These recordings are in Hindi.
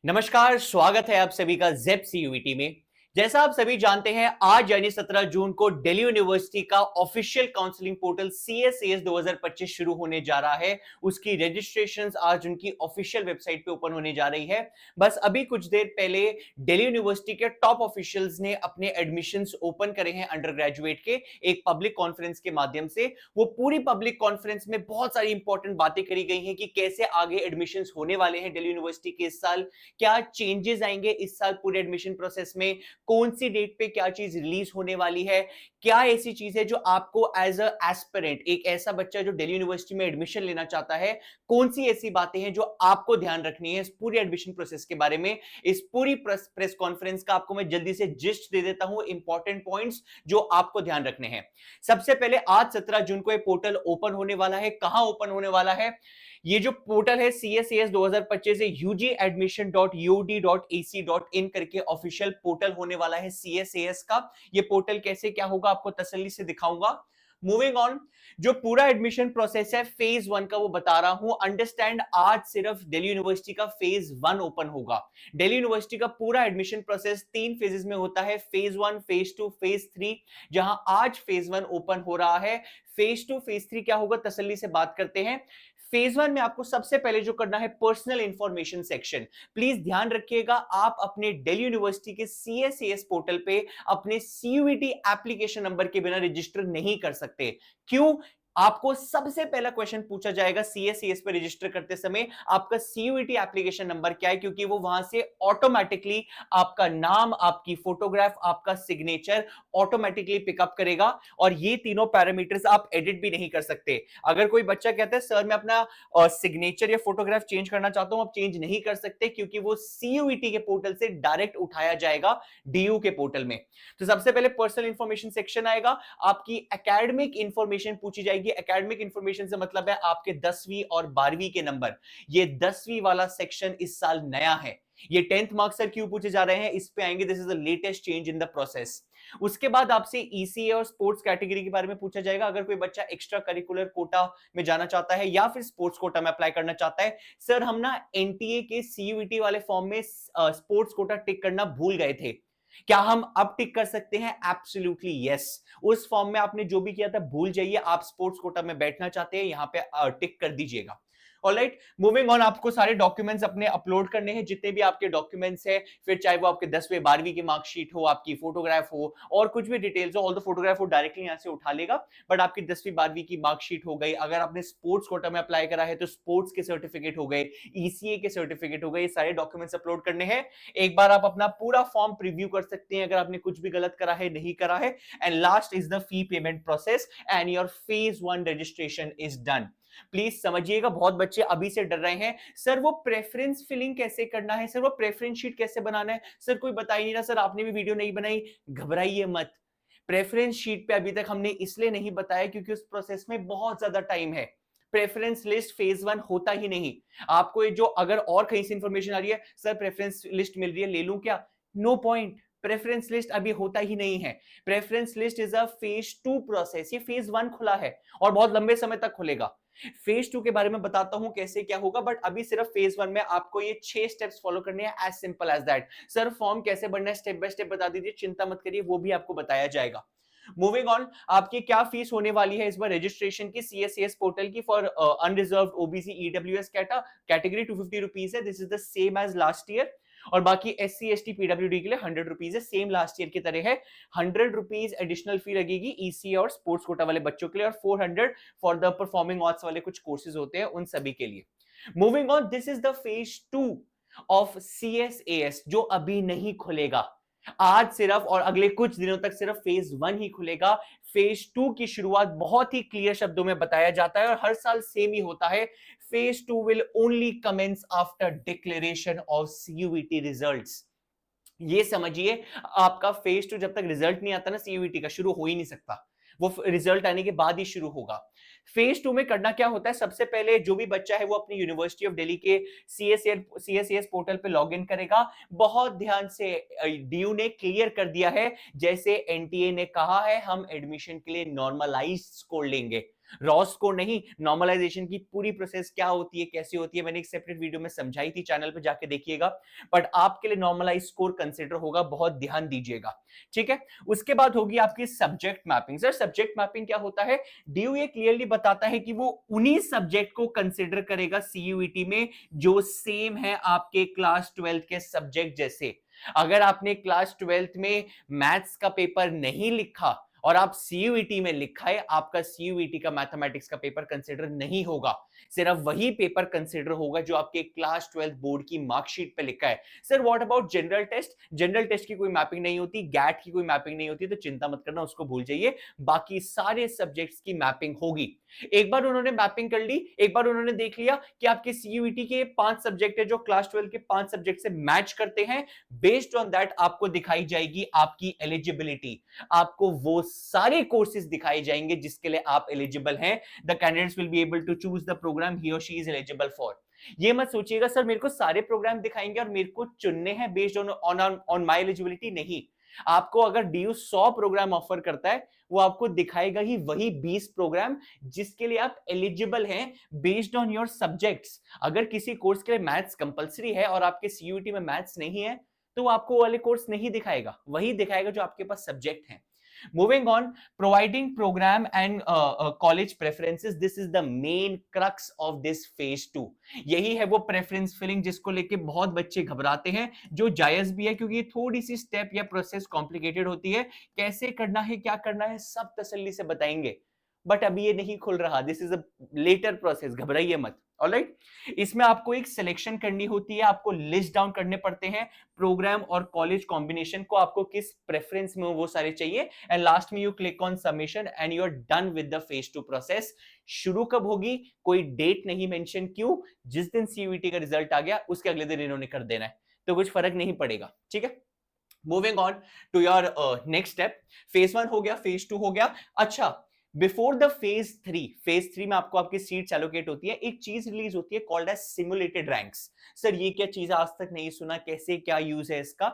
नमस्कार, स्वागत है आप सभी का ज़ेप सीयूईटी में। जैसा आप सभी जानते हैं, आज यानी 17 जून को दिल्ली यूनिवर्सिटी का ऑफिशियल काउंसलिंग पोर्टल सीएसएस 2025 शुरू होने जा रहा है। उसकी रजिस्ट्रेशंस आज उनकी ऑफिशियल वेबसाइट पे ओपन होने जा रही है। बस अभी कुछ देर पहले दिल्ली यूनिवर्सिटी के टॉप ऑफिशियल्स ने अपने एडमिशंस ओपन करे हैं अंडर ग्रेजुएट के एक पब्लिक कॉन्फ्रेंस के माध्यम से। वो पूरी पब्लिक कॉन्फ्रेंस में बहुत सारी इंपॉर्टेंट बातें करी गई हैं कि कैसे आगे एडमिशंस होने वाले हैं दिल्ली यूनिवर्सिटी के इस साल, क्या चेंजेस आएंगे इस साल पूरे एडमिशन प्रोसेस में, कौन सी डेट पे क्या चीज रिलीज होने वाली है, क्या ऐसी चीज है जो आपको एज अ एस्पिरेंट, एक ऐसा बच्चा जो दिल्ली यूनिवर्सिटी में एडमिशन लेना चाहता है, कौन सी ऐसी बातें हैं जो आपको ध्यान रखनी है इस पूरी एडमिशन प्रोसेस के बारे में। इस पूरी प्रेस कॉन्फ्रेंस का आपको मैं जल्दी से जिस्ट दे देता हूं, इंपॉर्टेंट पॉइंट्स जो आपको ध्यान रखने हैं। सबसे पहले आज 17 जून को ये पोर्टल ओपन होने वाला है। कहां ओपन होने वाला है? ये जो पोर्टल है CSAS 2025 है, ugadmission.ud.ac.in करके ऑफिशियल पोर्टल होने वाला है CSAS का। ये पोर्टल कैसे क्या होगा आपको तसल्ली से दिखाऊंगा। मूविंग ऑन, जो पूरा एडमिशन प्रोसेस है फेज 1 का वो बता रहा हूं। अंडरस्टैंड, आज सिर्फ दिल्ली यूनिवर्सिटी का फेज 1 ओपन होगा। दिल्ली यूनिवर्सिटी का पूरा एडमिशन प्रोसेस 3 फेजेस में होता है, फेज 1, फेज 2, फेज 3। जहां आज फेज 1 ओपन हो रहा है। फेज 2 फेज 3 क्या होगा, तसल्ली से बात करते हैं। फेज 1 में आपको सबसे पहले जो करना है, पर्सनल इंफॉर्मेशन सेक्शन। प्लीज ध्यान रखिएगा, आप अपने दिल्ली यूनिवर्सिटी के CSAS पोर्टल पे अपने CUET एप्लीकेशन नंबर के बिना रजिस्टर नहीं कर सकते। क्यों? आपको सबसे पहला क्वेश्चन पूछा जाएगा CSAS पे रजिस्टर करते समय, आपका CUET एप्लीकेशन नंबर क्या है, क्योंकि वो वहां से ऑटोमेटिकली आपका नाम, आपकी फोटोग्राफ, आपका सिग्नेचर ऑटोमेटिकली पिकअप करेगा। और ये तीनों पैरामीटर्स आप एडिट भी नहीं कर सकते। अगर कोई बच्चा कहता है सर मैं अपना सिग्नेचर या फोटोग्राफ चेंज करना चाहता हूं, आप चेंज नहीं कर सकते, क्योंकि वो CUET के पोर्टल से डायरेक्ट उठाया जाएगा DU के पोर्टल में। तो सबसे पहले पर्सनल इंफॉर्मेशन सेक्शन आएगा, आपकी एकेडमिक इंफॉर्मेशन पूछी जाएगी। एकेडमिक इंफॉर्मेशन से मतलब है आपके 10वीं और 12वीं के नंबर। ये 10वीं वाला सेक्शन इस साल नया है। ये 10th मार्क्स सर क्यों पूछे जा रहे हैं, इस पे आएंगे। This is the latest change in the process. उसके बाद आपसे ECA और स्पोर्ट्स कैटेगरी के बारे में पूछा जाएगा। अगर कोई बच्चा एक्स्ट्रा करिकुलर कोटा में जाना चाहता है या फिर स्पोर्ट्स कोटा में अप्लाई करना चाहता है, सर हम ना NTA के CUET वाले फॉर्म में स्पोर्ट्स कोटा टिक करना भूल गए थे, क्या हम अब टिक कर सकते हैं? Absolutely yes. उस फॉर्म में आपने जो भी किया था भूल जाइए, आप स्पोर्ट्स कोटा में बैठना चाहते हैं, यहां पे टिक कर दीजिएगा। ऑलराइट, मूविंग ऑन, आपको सारे डॉक्यूमेंट्स अपने अपलोड करने हैं, जितने भी आपके डॉक्यूमेंट्स हैं, फिर चाहे वो आपके 10वीं 12वीं की मार्कशीट हो, आपकी फोटोग्राफ हो, और कुछ भी डिटेल्स हो। ऑल द फोटोग्राफ वो डायरेक्टली यहां से उठा लेगा, बट आपकी 10वीं 12वीं की मार्कशीट हो गई, अगर आपने स्पोर्ट्स कोटा में अप्लाई करा है तो स्पोर्ट्स के सर्टिफिकेट हो गए, ECA के सर्टिफिकेट हो गए, ये सारे डॉक्यूमेंट्स अपलोड करने हैं। एक बार आप अपना पूरा फॉर्म प्रीव्यू कर सकते हैं अगर आपने कुछ भी गलत करा है, नहीं करा है। And last is the fee payment process and your phase 1 registration is done. Please समझिएगा, बहुत बच्चे अभी से डर रहे हैं, सर वो प्रेफरेंस फिलिंग कैसे करना है, सर वो प्रेफरेंस शीट कैसे बनाना है, सर कोई बता ही नहीं रहा, सर आपने भी वीडियो नहीं बनाई। घबराइए मत, प्रेफरेंस शीट पे अभी तक हमने इसलिए नहीं बताया क्योंकि उस प्रोसेस में बहुत ज्यादा टाइम है। प्रेफरेंस लिस्ट फेज 1 होता ही नहीं। आपको ये जो अगर और कहीं से इंफॉर्मेशन आ रही है, सर प्रेफरेंस लिस्ट मिल रही है ले लूं क्या, नो पॉइंट। प्रेफरेंस लिस्ट अभी होता ही नहीं है। Preference list is a phase 2 process. ये फेज 1 खुला है और बहुत लंबे समय तक खुलेगा। फेज 2 के बारे में बताता हूं कैसे क्या होगा, बट अभी सिर्फ फेज 1 में आपको ये 6 स्टेप्स फॉलो करने हैं, as simple as that. Sir form कैसे भरना है स्टेप बाय स्टेप बता दीजिए, चिंता मत करिए, वो भी आपको बताया जाएगा। मूविंग ऑन, आपकी क्या फीस होने वाली है इस बार रजिस्ट्रेशन की CSAS पोर्टल की for unreserved OBC EWS category? 250 rupees है। This is the same as last year. और बाकी SC ST PWD के लिए 100 रुपीज है, सेम लास्ट ईयर की तरह है। 100 रुपीज एडिशनल फी लगेगी EC और स्पोर्ट्स कोटा वाले बच्चों के लिए, और 400 फॉर द परफॉर्मिंग आर्ट्स वाले कुछ कोर्सेज होते हैं उन सभी के लिए। Moving on, this is the phase 2 of CSAS जो अभी नहीं खुलेगा। आज सिर्फ और अगले कुछ दिनों तक सिर्फ फेज 1 ही खुलेगा। फेज 2 की शुरुआत बहुत ही क्लियर शब्दों में बताया जाता है और हर साल सेम ही होता है। Phase 2 will only commence after declaration of CUET results. ये समझिए, आपका फेज 2 जब तक रिजल्ट नहीं आता ना CUET का, शुरू हो ही नहीं सकता। वो रिजल्ट आने के बाद ही शुरू होगा। फेज 2 में करना क्या होता है, सबसे पहले जो भी बच्चा है वो अपनी यूनिवर्सिटी ऑफ दिल्ली के CSAS पोर्टल पे लॉग इन करेगा। बहुत ध्यान से, DU ने क्लियर कर दिया है, जैसे NTA ने कहा है, हम एडमिशन के लिए नॉर्मलाइज्ड स्कोर लेंगे। रॉ स्कोर नहीं, नॉर्मलाइजेशन की पूरी प्रोसेस क्या होती है, कैसे होती है, मैंने एक सेपरेट वीडियो में समझाई थी, चैनल पे जाके देखिएगा। बट आपके लिए नॉर्मलाइज स्कोर कंसिडर होगा, बहुत ध्यान दीजिएगा, ठीक है। उसके बाद होगी आपकी subject mapping. Sir subject mapping क्या होता है? डीयू ये क्लियरली बताता है कि वो उन्हीं सब्जेक्ट को कंसिडर करेगा सीयूईटी में जो सेम है आपके क्लास 12 के सब्जेक्ट जैसे। अगर आपने क्लास 12 में मैथ्स का पेपर नहीं लिखा और आप सीयूईटी में लिखा है, आपका सीयूईटी का मैथमेटिक्स का पेपर कंसिडर नहीं होगा, सिर्फ वही पेपर कंसिडर होगा जो आपके क्लास 12 बोर्ड की मार्कशीट पे लिखा है। Sir what about general test? General test की कोई मैपिंग नहीं होती, गैट की कोई मैपिंग नहीं होती, तो चिंता मत करना, उसको भूल जाइए। बाकी सारे सब्जेक्ट्स की मैपिंग होगी। एक बार उन्होंने मैपिंग कर ली, एक बार उन्होंने देख लिया कि आपके सीयूईटी के 5 सब्जेक्ट है जो क्लास 12 के 5 सब्जेक्ट से मैच करते हैं, बेस्ड ऑन दैट आपको दिखाई जाएगी आपकी एलिजिबिलिटी। आपको वो सारे कोर्सेज दिखाए जाएंगे जिसके लिए आप एलिजिबल हैं। The candidates will be able to choose the program he और शी इज एलिजिबल फॉर। ये मत सोचिएगा सर मेरे को सारे प्रोग्राम दिखाएंगे और मेरे को चुनने हैं बेस्ड ऑन माय एलिजिबिलिटी, नहीं। आपको अगर डीयू 100 प्रोग्राम ऑफर करता है, वो आपको दिखाएगा ही वही 20 प्रोग्राम जिसके लिए आप एलिजिबल हैं बेस्ड ऑन योर सब्जेक्ट्स। अगर किसी कोर्स के लिए मैथ्स कंपलसरी है और आपके सीयूईटी में मैथ्स नहीं है, तो वो आपको वाले कोर्स नहीं दिखाएगा, वही दिखाएगा जो आपके पास सब्जेक्ट हैं। Moving on, providing program and college preferences. This is the main crux of this phase 2. यही है वो प्रेफरेंस फिलिंग जिसको लेके बहुत बच्चे घबराते हैं, जो जायज भी है क्योंकि ये थोड़ी सी स्टेप या प्रोसेस कॉम्प्लिकेटेड होती है। कैसे करना है, क्या करना है, सब तसल्ली से बताएंगे, बट अभी ये नहीं खुल रहा। This is a later process, घबराइए मत। ऑलराइट, इसमें आपको एक सिलेक्शन करनी होती है, आपको लिस्ट डाउन करने पड़ते हैं प्रोग्राम और कॉलेज कॉम्बिनेशन को, आपको किस प्रेफरेंस में वो सारे चाहिए, एंड लास्ट में you click on submission and you are done with the phase 2 process. शुरू कब होगी, कोई डेट नहीं मेंशन, क्यों? जिस दिन सीयूईटी का रिजल्ट आ गया उसके अगले दिन इन्होंने कर देना है, तो कुछ फर्क नहीं पड़ेगा, ठीक है। Moving on to your next step, phase 1 हो गया, फेज 2 हो गया। अच्छा, बिफोर द फेज 3 में आपको आपकी सीट्स एलोकेट होती है, एक चीज रिलीज होती है called as simulated ranks. Sir ये क्या चीज, आज तक नहीं सुना, कैसे, क्या यूज है इसका?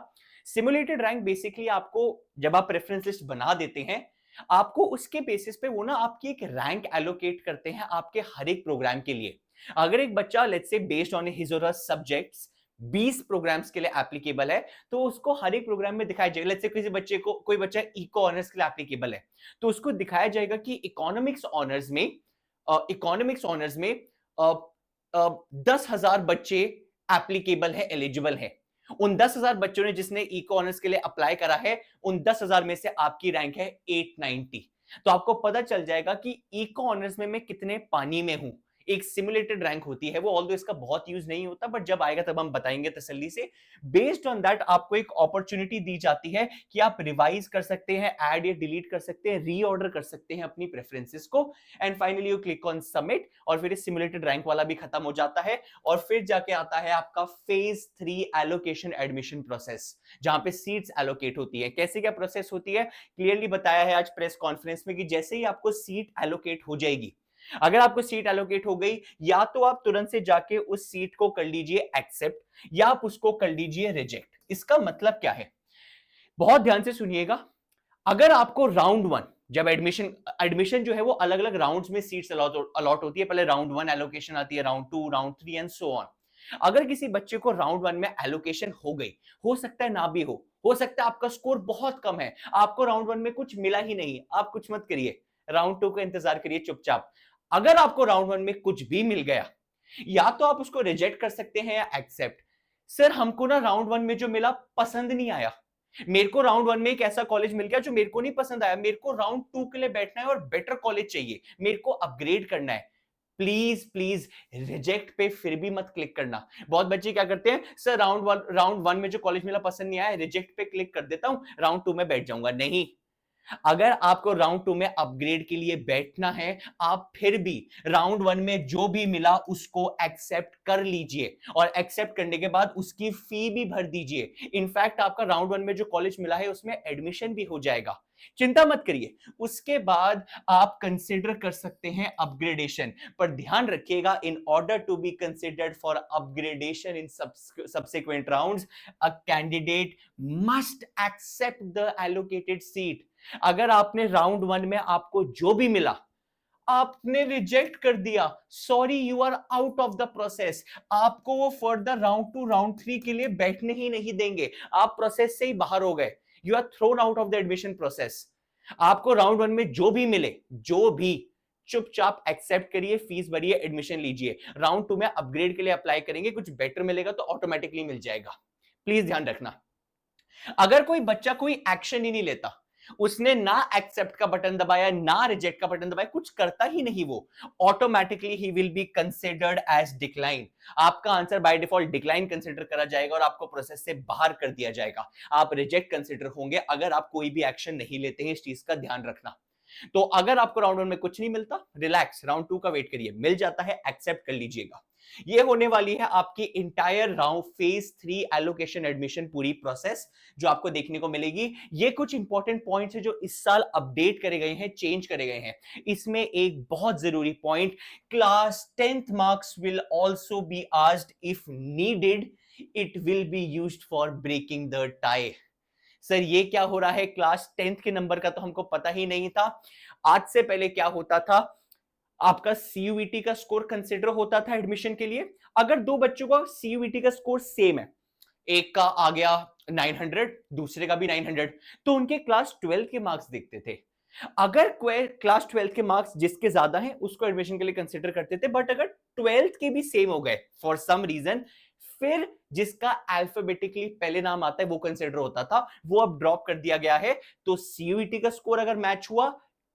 सिमुलेटेड रैंक बेसिकली आपको, जब आप प्रेफरेंस लिस्ट बना देते हैं, आपको उसके बेसिस पे वो ना आपकी एक रैंक एलोकेट करते हैं आपके हर एक प्रोग्राम के लिए। अगर एक बच्चा let's say based on his और हर सब्जेक्ट्स 20 प्रोग्राम्स के लिए एप्लीकेबल है, तो उसको हर एक प्रोग्राम में दिखाया जाएगा। लेट्स से किसी बच्चे को, कोई बच्चा इको ऑनर्स के लिए एप्लीकेबल है, तो उसको दिखाया जाएगा कि इकोनॉमिक्स ऑनर्स में 10,000 बच्चे एप्लीकेबल है, एलिजिबल है। उन 10,000 बच्चों ने जिसने इको ऑनर्स के लिए अप्लाई करा है, उन 10,000 में से आपकी रैंक है 890। तो आपको पता चल जाएगा कि इको ऑनर्स में मैं कितने पानी में हूं। एक सिमुलेटेड रैंक होती है वो, ऑल्दो इसका बहुत यूज नहीं होता, बट जब आएगा तब हम बताएंगे तसल्ली से। बेस्ड ऑन दैट आपको एक अपॉर्चुनिटी दी जाती है कि आप रिवाइज कर सकते हैं, ऐड या डिलीट कर सकते हैं, रीऑर्डर कर सकते हैं अपनी प्रेफरेंसेस को, and finally you click on submit, और फिर इस सिमुलेटेड रैंक वाला भी खत्म हो जाता है। और फिर जाके आता है आपका फेज 3 एलोकेशन एडमिशन प्रोसेस, जहां पे सीट्स एलोकेट होती है। कैसे क्या प्रोसेस होती है, क्लियरली बताया है आज प्रेस कॉन्फ्रेंस में कि जैसे ही आपको सीट एलोकेट हो जाएगी, अगर आपको सीट एलोकेट हो गई, या तो आप तुरंत से जाके उस सीट को कर लीजिए एक्सेप्ट, या आप उसको कर लीजिए रिजेक्ट। इसका मतलब क्या है, बहुत ध्यान से सुनिएगा। अगर आपको राउंड 1, जब एडमिशन जो है वो अलग अलग राउंड्स में सीट्स अलॉट होती है, पहले राउंड 1 एलोकेशन आती है, round 2, round 3 and so on. अगर किसी बच्चे को राउंड 1 में एलोकेशन हो गई, हो सकता है ना भी हो सकता है आपका स्कोर बहुत कम है, आपको राउंड 1 में कुछ मिला ही नहीं, आप कुछ मत करिए, राउंड 2 का इंतजार करिए चुपचाप। अगर आपको राउंड 1 में कुछ भी मिल गया, या तो आप उसको रिजेक्ट कर सकते हैं या एक्सेप्ट। सर हमको ना राउंड 1 में जो मिला पसंद नहीं आया, मेरे को राउंड 1 में एक ऐसा कॉलेज मिल गया जो मेरे को नहीं पसंद आया, मेरे को राउंड 2 के लिए बैठना है और बेटर कॉलेज चाहिए, मेरे को अपग्रेड करना है, प्लीज प्लीज रिजेक्ट पे फिर भी मत क्लिक करना। बहुत बच्चे क्या करते हैं, सर राउंड 1 में जो कॉलेज मिला पसंद नहीं आया, रिजेक्ट पे क्लिक कर देता हूं, राउंड 2 में बैठ जाऊंगा। नहीं, अगर आपको राउंड 2 में अपग्रेड के लिए बैठना है, आप फिर भी राउंड 1 में जो भी मिला उसको एक्सेप्ट कर लीजिए, और एक्सेप्ट करने के बाद उसकी फी भी भर दीजिए। इनफैक्ट आपका राउंड 1 में जो कॉलेज मिला है उसमें एडमिशन भी हो जाएगा, चिंता मत करिए। उसके बाद आप कंसिडर कर सकते हैं अपग्रेडेशन, पर ध्यान रखिएगा, in order to be considered for upgradation in subsequent rounds, a candidate must accept the allocated seat। अगर आपने राउंड 1 में आपको जो भी मिला, आपने रिजेक्ट कर दिया, sorry you are out of the process. आपको वो फर्दर राउंड 2 राउंड 3 के लिए बैठने ही नहीं देंगे, आप प्रोसेस से ही बाहर हो गए, you are thrown out of the admission process. आपको राउंड 1 में जो भी मिले, जो भी, चुपचाप एक्सेप्ट करिए, फीस भरिए, एडमिशन लीजिए। राउंड 2 में अपग्रेड के लिए अप्लाई करेंगे, कुछ बेटर मिलेगा तो ऑटोमेटिकली मिल जाएगा। प्लीज ध्यान रखना। अगर कोई बच्चा कोई एक्शन ही नहीं लेता, उसने ना एक्सेप्ट का बटन दबाया, ना रिजेक्ट का बटन दबाया, कुछ करता ही नहीं, वो ऑटोमेटिकली ही will be considered as decline. आपका answer by default decline consider करा जाएगा और आपको प्रोसेस से बाहर कर दिया जाएगा। आप रिजेक्ट कंसिडर होंगे अगर आप कोई भी एक्शन नहीं लेते हैं, इस चीज का ध्यान रखना। तो अगर आपको राउंड 1 में कुछ नहीं मिलता, रिलैक्स, राउंड 2 का वेट करिए, मिल जाता है एक्सेप्ट कर लीजिएगा। ये होने वाली है आपकी entire round phase 3 allocation admission पूरी प्रोसेस जो आपको देखने को मिलेगी। ये कुछ इंपॉर्टेंट पॉइंट्स है जो इस साल अपडेट करे गए हैं, चेंज करे गए हैं। इसमें एक बहुत जरूरी point, class 10th marks will also be asked if needed, it will be used for breaking the tie. Sir ये क्या हो रहा है, क्लास 10th के नंबर का तो हमको पता ही नहीं था। आज से पहले क्या होता था, आपका सीयूईटी का स्कोर कंसिडर होता था एडमिशन के लिए। अगर दो बच्चों का सीयूईटी का स्कोर सेम है, एक का आ गया 900, दूसरे का भी 900, तो उनके क्लास 12 के मार्क्स देखते थे। अगर क्लास 12 के मार्क्स जिसके ज्यादा हैं उसको एडमिशन के लिए कंसिडर करते थे, बट अगर 12th के भी सेम हो गए फॉर सम रीजन, फिर जिसका अल्फाबेटिकली पहले नाम आता है वो कंसिडर होता था, वो अब ड्रॉप कर दिया गया है। तो सीयूईटी का स्कोर अगर मैच हुआ,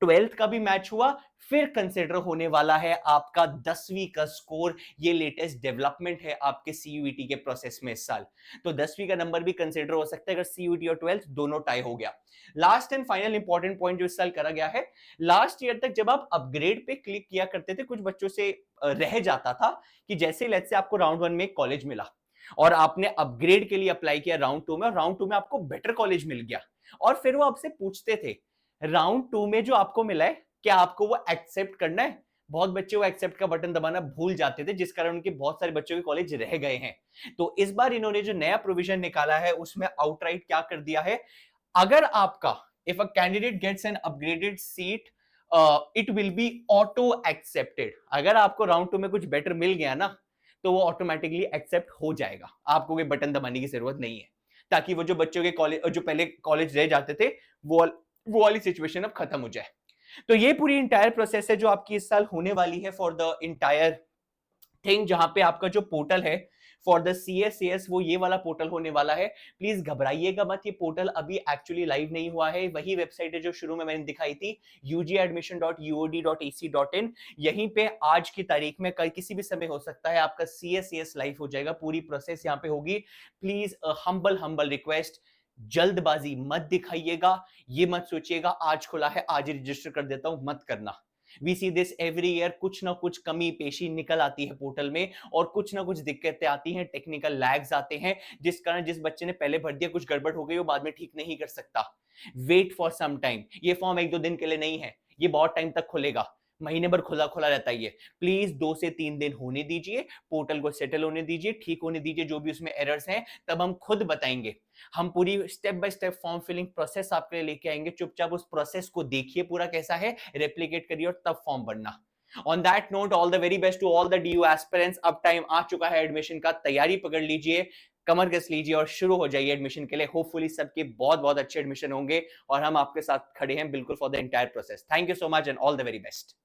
12th का भी मैच हुआ, फिर कंसिडर होने वाला है आपका 10वीं का स्कोर। ये लेटेस्ट डेवलपमेंट है आपके सीयूईटी के प्रोसेस में इस साल। तो 10वीं का नंबर भी कंसिडर हो सकता है अगर सीयूईटी और 12th दोनों टाई हो गया। Last and final important point जो इस साल करा गया है, लास्ट ईयर तक जब आप अपग्रेड पे क्लिक किया करते थे, कुछ बच्चों से रह जाता था कि जैसे लेट्स से आपको राउंड 1 में कॉलेज मिला और आपने अपग्रेड के लिए अप्लाई किया राउंड 2 में, और राउंड 2 में आपको बेटर कॉलेज मिल गया, और फिर वो आपसे पूछते थे राउंड 2 में जो आपको मिला है क्या आपको वो एक्सेप्ट करना है। बहुत बच्चे वो एक्सेप्ट का बटन दबाना भूल जाते थे, जिस कारण उनके बहुत सारे बच्चों के कॉलेज रह गए हैं। तो इस बार इन्होंने जो नया प्रोविजन निकाला है उसमें आउटराइट क्या कर दिया है, अगर आपका if a candidate gets an upgraded seat, it will be auto accepted. अगर आपको राउंड 2 में कुछ बेटर मिल गया ना, तो वो ऑटोमेटिकली एक्सेप्ट हो जाएगा, आपको कोई बटन दबाने की जरूरत नहीं है, ताकि वो जो बच्चों के कॉलेज जो पहले कॉलेज रह जाते थे वो वाली सिचुएशन अब खत्म हो जाए। तो ये पूरी इंटायर प्रोसेस है जो आपकी इस साल होने वाली है फॉर द इंटायर थिंग, जहां पे आपका जो पोर्टल है फॉर द CSAS वो ये वाला पोर्टल होने वाला है। प्लीज घबराइएगा मत, ये पोर्टल अभी एक्चुअली लाइव नहीं हुआ है, वही वेबसाइट है जो शुरू में मैंने दिखाई थी, ugadmission.uod.ac.in। यहीं पे आज की तारीख में कल किसी भी समय हो सकता है आपका CSAS लाइव हो जाएगा, पूरी प्रोसेस यहाँ पे होगी। प्लीज हम्बल हम्बल रिक्वेस्ट, जल्दबाजी मत दिखाइएगा, ये मत सोचिएगा आज खुला है आज ही रजिस्टर कर देता हूं, मत करना। We see this every year, कुछ ना कुछ कमी पेशी निकल आती है पोर्टल में, और कुछ ना कुछ दिक्कतें आती हैं, टेक्निकल लैग्स आते हैं, जिस कारण जिस बच्चे ने पहले भर दिया कुछ गड़बड़ हो गई वो बाद में ठीक नहीं कर सकता। वेट फॉर सम टाइम, ये फॉर्म 1-2 दिन के लिए नहीं है, ये बहुत टाइम तक खुलेगा, महीने भर खुला खुला रहता है ये। प्लीज 2 से 3 दिन होने दीजिए, पोर्टल को सेटल होने दीजिए, ठीक होने दीजिए, जो भी उसमें एरर्स हैं तब हम खुद बताएंगे। हम पूरी step by step form filling process आपके लिए लेके आएंगे, चुपचाप उस प्रोसेस को देखिए पूरा कैसा है, रेप्लिकेट करिए और तब फॉर्म भरना। On that note, all the very best to all the DU aspirants. अब टाइम आ चुका है एडमिशन का, तैयारी पकड़ लीजिए, कमर कस लीजिए और शुरू हो जाइए एडमिशन के लिए। होपफुली सबके बहुत बहुत अच्छे एडमिशन होंगे और हम आपके साथ खड़े हैं बिल्कुल for the entire process. Thank you so much and all the very best.